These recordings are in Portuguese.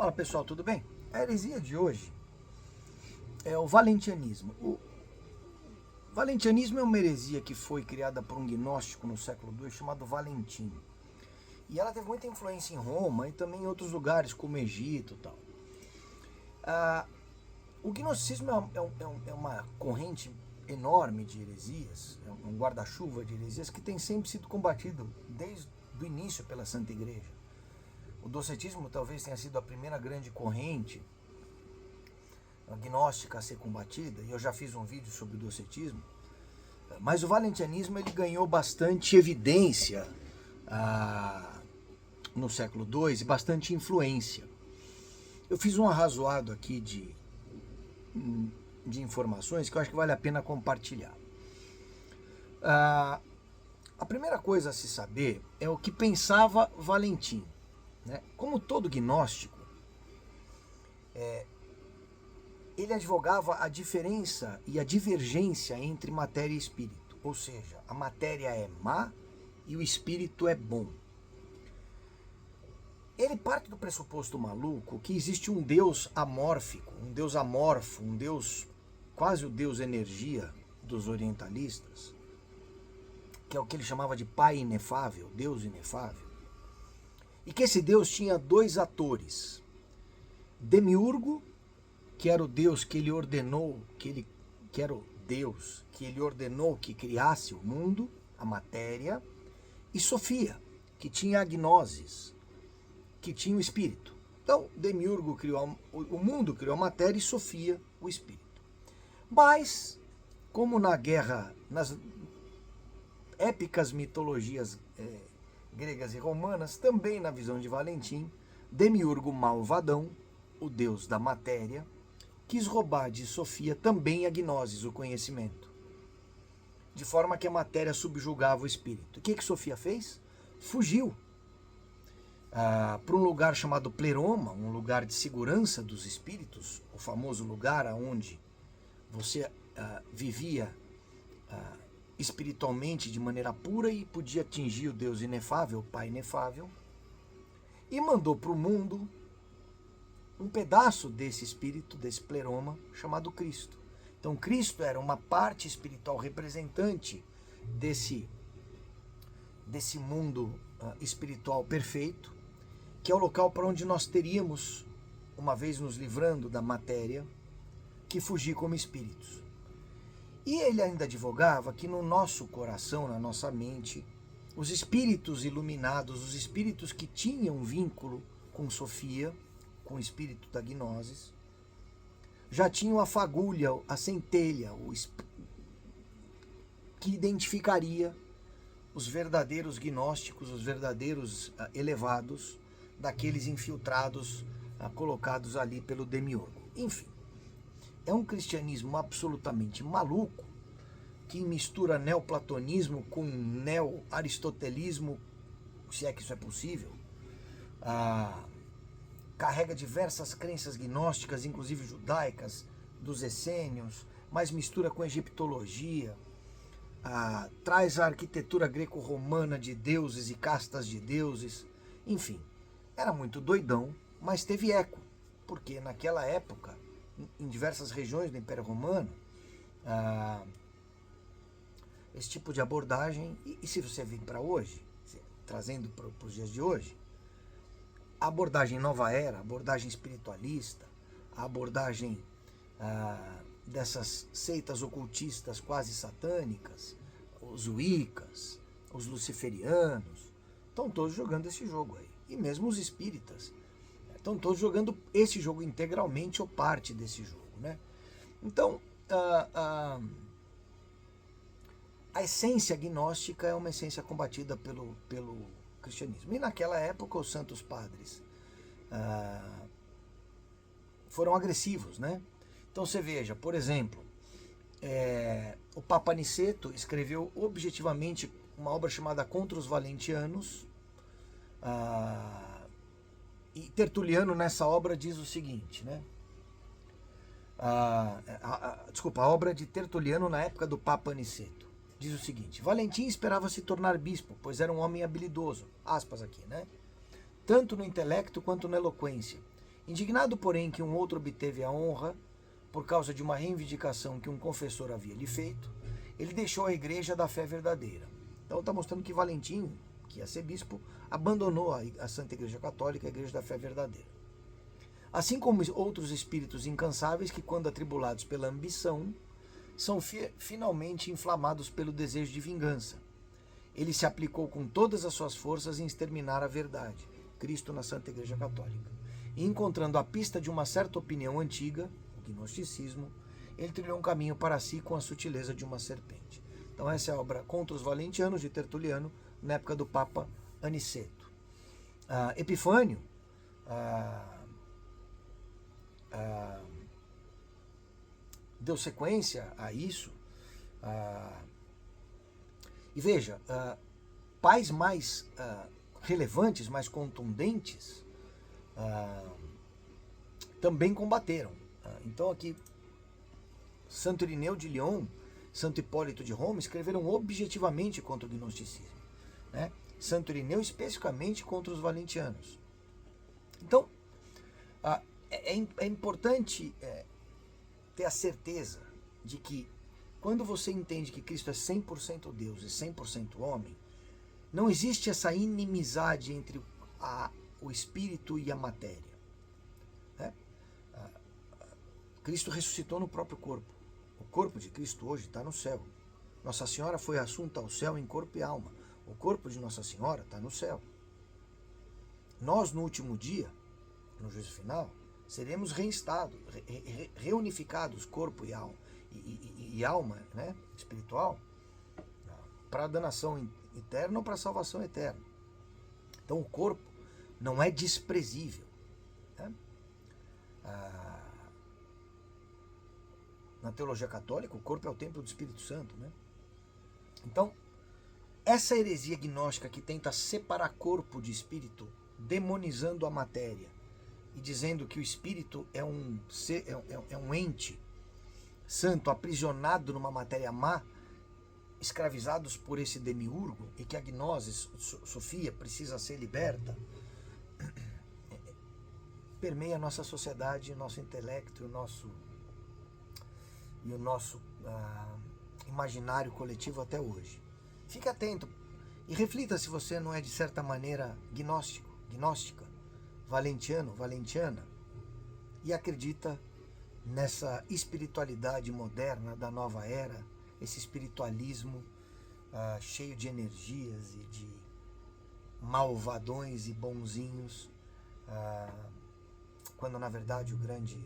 Fala pessoal, tudo bem? A heresia de hoje é o valentianismo. O valentianismo é uma heresia que foi criada por um gnóstico no século II chamado Valentim. E ela teve muita influência em Roma e também em outros lugares como Egito e tal. O gnosticismo é uma corrente enorme de heresias, é um guarda-chuva de heresias que tem sempre sido combatido desde o início pela Santa Igreja. O docetismo talvez tenha sido a primeira grande corrente gnóstica a ser combatida, e eu já fiz um vídeo sobre o docetismo, mas o valentianismo ele ganhou bastante evidência no século II e bastante influência. Eu fiz um arrazoado aqui de informações que eu acho que vale a pena compartilhar. A primeira coisa a se saber é o que pensava Valentim. Né? Como todo gnóstico, ele advogava a diferença e a divergência entre matéria e espírito. Ou seja, a matéria é má e o espírito é bom. Ele parte do pressuposto maluco que existe um Deus amórfico, um Deus amorfo, um Deus, quase o Deus energia dos orientalistas, que é o que ele chamava de Pai inefável, Deus inefável. E que esse Deus tinha dois atores. Demiurgo, que era o Deus que ele ordenou, que era o Deus que ele ordenou que criasse o mundo, a matéria, e Sofia, que tinha a gnosis, que tinha o espírito. Então, Demiurgo criou o mundo, criou a matéria, e Sofia, o espírito. Mas, como nas épicas mitologias gregas e romanas, também na visão de Valentim, Demiurgo malvadão, o deus da matéria, quis roubar de Sofia também a gnosis, o conhecimento. De forma que a matéria subjugava o espírito. O que Sofia fez? Fugiu para um lugar chamado Pleroma, um lugar de segurança dos espíritos, o famoso lugar onde você vivia espiritualmente de maneira pura e podia atingir o Deus inefável, o Pai inefável, e mandou para o mundo um pedaço desse espírito, desse pleroma, chamado Cristo. Então Cristo era uma parte espiritual representante desse mundo espiritual perfeito, que é o local para onde nós teríamos, uma vez nos livrando da matéria, que fugir como espíritos. E ele ainda advogava que no nosso coração, na nossa mente, os espíritos iluminados, os espíritos que tinham vínculo com Sofia, com o espírito da gnosis, já tinham a fagulha, a centelha, que identificaria os verdadeiros gnósticos, os verdadeiros elevados, daqueles infiltrados, colocados ali pelo Demiurgo. Enfim. É um cristianismo absolutamente maluco, que mistura neoplatonismo com neo-aristotelismo, se é que isso é possível. Carrega diversas crenças gnósticas, inclusive judaicas, dos essênios, mas mistura com egiptologia, traz a arquitetura greco-romana de deuses e castas de deuses. Enfim, era muito doidão, mas teve eco, porque naquela época, em diversas regiões do Império Romano, esse tipo de abordagem, e se você vir para hoje, trazendo para os dias de hoje, a abordagem nova era, a abordagem espiritualista, a abordagem dessas seitas ocultistas quase satânicas, os wiccas, os luciferianos, estão todos jogando esse jogo aí. E mesmo os espíritas estão todos jogando esse jogo integralmente ou parte desse jogo, né? Então, a essência gnóstica é uma essência combatida pelo cristianismo. E naquela época os santos padres foram agressivos, né? Então você veja, por exemplo, o Papa Aniceto escreveu objetivamente uma obra chamada Contra os Valentianos, e Tertuliano nessa obra diz o seguinte, né? A obra de Tertuliano na época do Papa Aniceto diz o seguinte: Valentim esperava se tornar bispo, pois era um homem habilidoso, aspas aqui, né? Tanto no intelecto quanto na eloquência, Indignado, porém, que um outro obteve a honra, por causa de uma reivindicação que um confessor havia lhe feito, ele deixou a igreja da fé verdadeira. Então está mostrando que Valentim, que ia ser bispo, abandonou a Santa Igreja Católica, a igreja da fé verdadeira. Assim como outros espíritos incansáveis que, quando atribulados pela ambição, são finalmente inflamados pelo desejo de vingança. Ele se aplicou com todas as suas forças em exterminar a verdade, Cristo na Santa Igreja Católica. E encontrando a pista de uma certa opinião antiga, o gnosticismo, ele trilhou um caminho para si com a sutileza de uma serpente. Então essa é a obra Contra os Valentianos, de Tertuliano, na época do Papa Aniceto. Epifânio deu sequência a isso. E veja, pais mais relevantes, mais contundentes, também combateram. Então aqui, Santo Irineu de Lyon, Santo Hipólito de Roma escreveram objetivamente contra o gnosticismo, né? Santo Irineu especificamente contra os valentianos. Então, é importante ter a certeza de que quando você entende que Cristo é 100% Deus e 100% homem, não existe essa inimizade entre o espírito e a matéria, né? Cristo ressuscitou no próprio corpo. O corpo de Cristo hoje está no céu. Nossa Senhora foi assunta ao céu em corpo e alma. O corpo de Nossa Senhora está no céu. Nós, no último dia, no juízo final, seremos reinstados, reunificados, corpo e alma, e alma, né, espiritual, para a danação eterna ou para a salvação eterna. Então o corpo não é desprezível, né? Na teologia católica, o corpo é o templo do Espírito Santo, né? Então, essa heresia gnóstica que tenta separar corpo de espírito, demonizando a matéria e dizendo que o espírito é um ente santo aprisionado numa matéria má, escravizados por esse demiurgo, e que a gnose, Sofia, precisa ser liberta, permeia a nossa sociedade, nosso intelecto e o nosso imaginário coletivo até hoje. Fique atento e reflita se você não é, de certa maneira, gnóstica, valentiano, valentiana, e acredita nessa espiritualidade moderna da nova era, esse espiritualismo cheio de energias e de malvadões e bonzinhos, quando na verdade o grande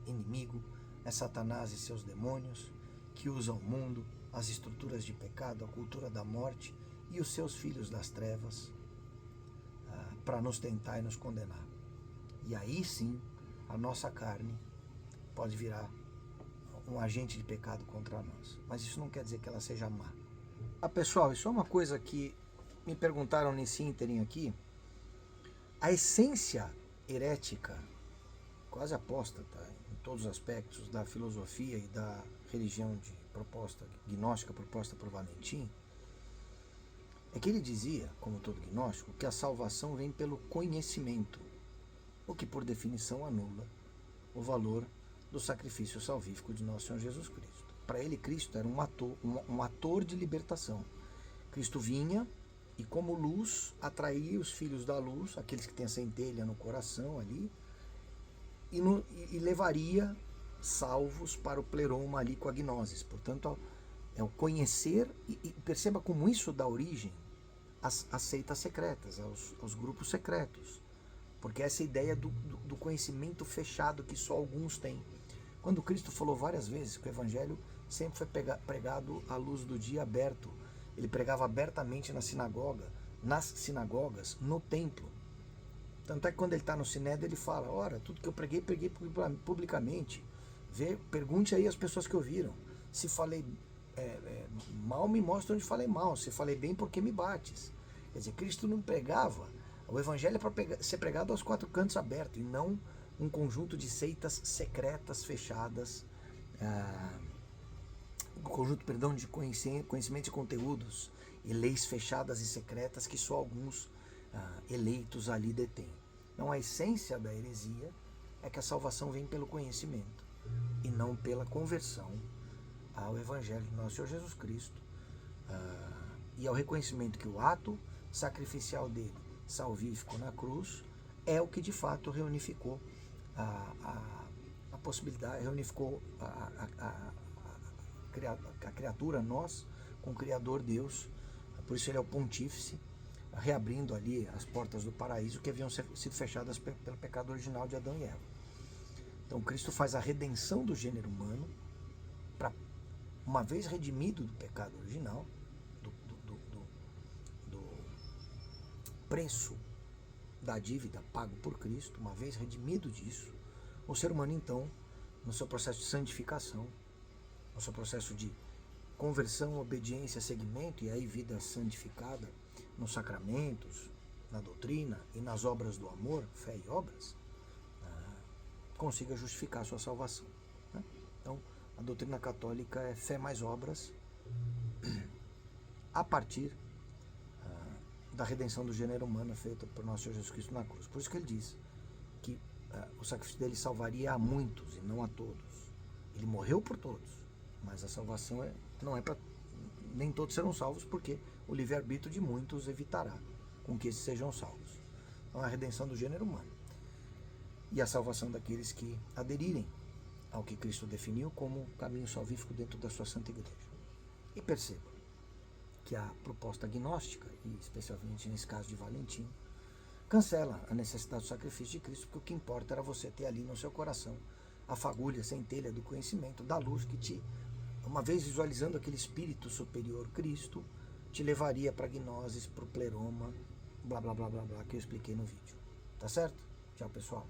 inimigo é Satanás e seus demônios, que usam o mundo, as estruturas de pecado, a cultura da morte e os seus filhos das trevas para nos tentar e nos condenar. E aí sim, a nossa carne pode virar um agente de pecado contra nós. Mas isso não quer dizer que ela seja má. Pessoal, isso é uma coisa que me perguntaram nesse ínterim aqui. A essência herética, quase apóstata em todos os aspectos da filosofia e da religião gnóstica proposta por Valentim, é que ele dizia, como todo gnóstico, que a salvação vem pelo conhecimento, o que por definição anula o valor do sacrifício salvífico de nosso Senhor Jesus Cristo. Para ele, Cristo era um ator de libertação. Cristo vinha e, como luz, atraía os filhos da luz, aqueles que têm a centelha no coração ali, e levaria salvos para o pleroma ali com a gnosis. Portanto, é o conhecer, e perceba como isso dá origem às seitas secretas, aos grupos secretos, porque essa ideia do conhecimento fechado que só alguns têm. Quando Cristo falou várias vezes que o Evangelho sempre foi pregado à luz do dia aberto, ele pregava abertamente nas sinagogas, no templo. Tanto é que quando ele está no Sinédrio, ele fala: ora, tudo que eu preguei publicamente. Pergunte aí às pessoas que ouviram. Se falei mal, me mostra onde falei mal. Se falei bem, por que me bates? Quer dizer, Cristo não pregava. O Evangelho é para ser pregado aos quatro cantos abertos, e não um conjunto de seitas secretas, fechadas, de conhecimentos e conteúdos, e leis fechadas e secretas que só alguns eleitos ali detêm. Então a essência da heresia é que a salvação vem pelo conhecimento e não pela conversão ao Evangelho do nosso Senhor Jesus Cristo, e ao reconhecimento que o ato sacrificial dele, salvífico na cruz, é o que de fato reunificou a possibilidade, reunificou a criatura, nós, com o Criador Deus. Por isso ele é o pontífice, reabrindo ali as portas do paraíso que haviam sido fechadas pelo pecado original de Adão e Eva. Então Cristo faz a redenção do gênero humano, para, uma vez redimido do pecado original, do preço da dívida pago por Cristo, uma vez redimido disso, o ser humano então, no seu processo de santificação, no seu processo de conversão, obediência, seguimento, e aí vida santificada nos sacramentos, na doutrina e nas obras do amor, fé e obras, consiga justificar a sua salvação. Né? Então, a doutrina católica é fé mais obras a partir da redenção do gênero humano feita por nosso Senhor Jesus Cristo na cruz. Por isso que ele diz que o sacrifício dele salvaria a muitos e não a todos. Ele morreu por todos, mas a salvação não é para... Nem todos serão salvos, porque o livre-arbítrio de muitos evitará com que esses sejam salvos. Então, a redenção do gênero humano e a salvação daqueles que aderirem ao que Cristo definiu como caminho salvífico dentro da sua Santa Igreja. E perceba que a proposta gnóstica, e especialmente nesse caso de Valentim, cancela a necessidade do sacrifício de Cristo, porque o que importa era você ter ali no seu coração a fagulha centelha do conhecimento, da luz que te, uma vez visualizando aquele espírito superior Cristo, te levaria para a gnose, para o pleroma, blá blá blá blá blá, que eu expliquei no vídeo. Tá certo? Tchau, pessoal.